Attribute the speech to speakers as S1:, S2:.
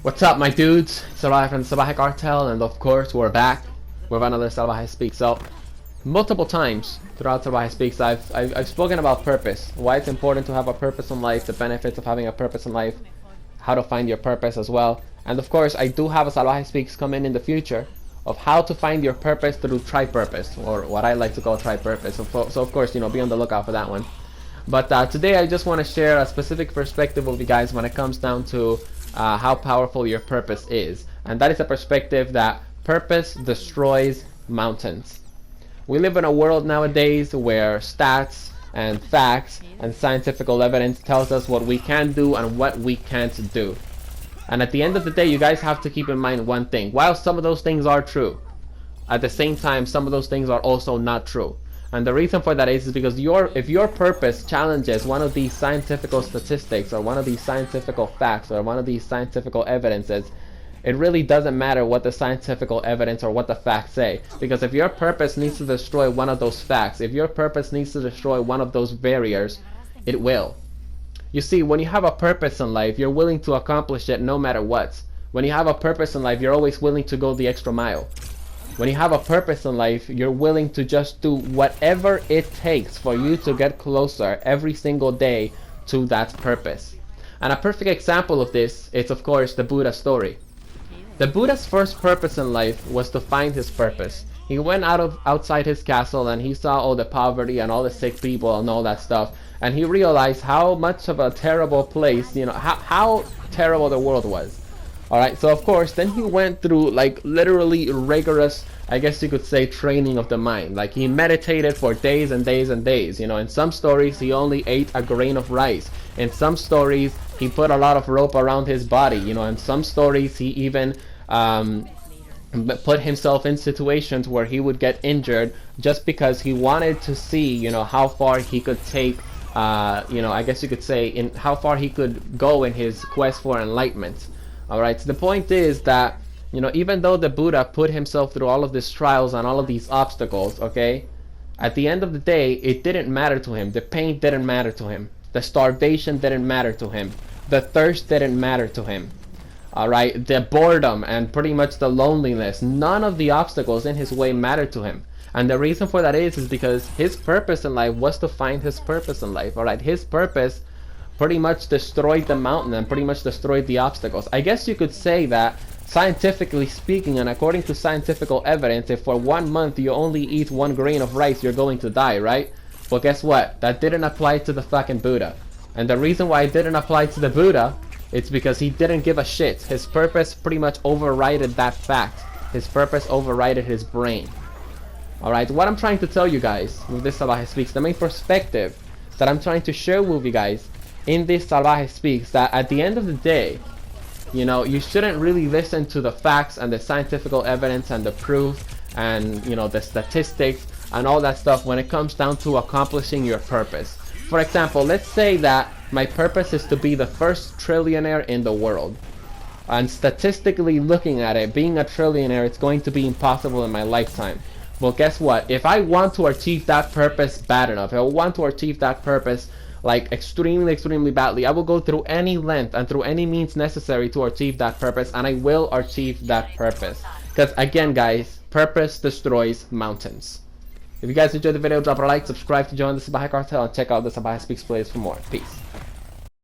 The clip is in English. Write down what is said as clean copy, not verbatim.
S1: What's up, my dudes? Salvajee from the Salvajee Cartel, and of course, we're back with another Salvajee Speaks. So, multiple times throughout Salvajee Speaks, I've spoken about purpose, why it's important to have a purpose in life, the benefits of having a purpose in life, how to find your purpose as well. And of course, I do have a Salvajee Speaks coming in the future of how to find your purpose through tri-purpose, or what I like to call tri-purpose. So of course, be on the lookout for that one. But today I just want to share a specific perspective with you guys when it comes down to how powerful your purpose is. And that is a perspective that purpose destroys mountains. We live in a world nowadays where stats and facts and scientific evidence tells us what we can do and what we can't do. And at the end of the day, you guys have to keep in mind one thing. While some of those things are true, at the same time, some of those things are also not true. And the reason for that is because if your purpose challenges one of these scientific statistics or one of these scientific facts or one of these scientific evidences, it really doesn't matter what the scientific evidence or what the facts say. Because if your purpose needs to destroy one of those facts, if your purpose needs to destroy one of those barriers, it will. You see, when you have a purpose in life, you're willing to accomplish it no matter what. When you have a purpose in life, you're always willing to go the extra mile. When you have a purpose in life, you're willing to just do whatever it takes for you to get closer every single day to that purpose. And a perfect example of this is, of course, the Buddha story. The Buddha's first purpose in life was to find his purpose. He went outside his castle and he saw all the poverty and all the sick people and all that stuff, and he realized how much of a terrible place, how terrible the world was. Alright, so of course, then he went through like literally rigorous, I guess you could say, training of the mind. Like he meditated for days and days and days. In some stories he only ate a grain of rice. In some stories he put a lot of rope around his body. In some stories he even put himself in situations where he would get injured just because he wanted to see, how far he could take, I guess you could say, in how far he could go in his quest for enlightenment. Alright, so the point is that, even though the Buddha put himself through all of these trials and all of these obstacles, okay, at the end of the day, it didn't matter to him. The pain didn't matter to him. The starvation didn't matter to him. The thirst didn't matter to him. Alright, the boredom and pretty much the loneliness, none of the obstacles in his way mattered to him. And the reason for that is because his purpose in life was to find his purpose in life. Alright, his purpose pretty much destroyed the mountain and pretty much destroyed the obstacles. I guess you could say that, scientifically speaking and according to scientific evidence, if for 1 month you only eat 1 grain of rice, you're going to die, right? Well, guess what? That didn't apply to the fucking Buddha. And the reason why it didn't apply to the Buddha, it's because he didn't give a shit. His purpose pretty much overrided that fact. His purpose overrided his brain. Alright, what I'm trying to tell you guys with this Salvajee Speaks, the main perspective that I'm trying to share with you guys in this Salvajee Speaks, that at the end of the day, you shouldn't really listen to the facts and the scientific evidence and the proof and the statistics and all that stuff when it comes down to accomplishing your purpose. For example, let's say that my purpose is to be the first trillionaire in the world, and statistically looking at it, being a trillionaire, it's going to be impossible in my lifetime. Well, guess what? If I want to achieve that purpose bad enough, if I want to achieve that purpose like extremely badly, I will go through any length and through any means necessary to achieve that purpose, and I will achieve that purpose. Because again, guys, purpose destroys mountains. If you guys enjoyed the video, drop a like, subscribe to join the Salvajee Cartel, and check out the Salvajee Speaks playlist for more. Peace.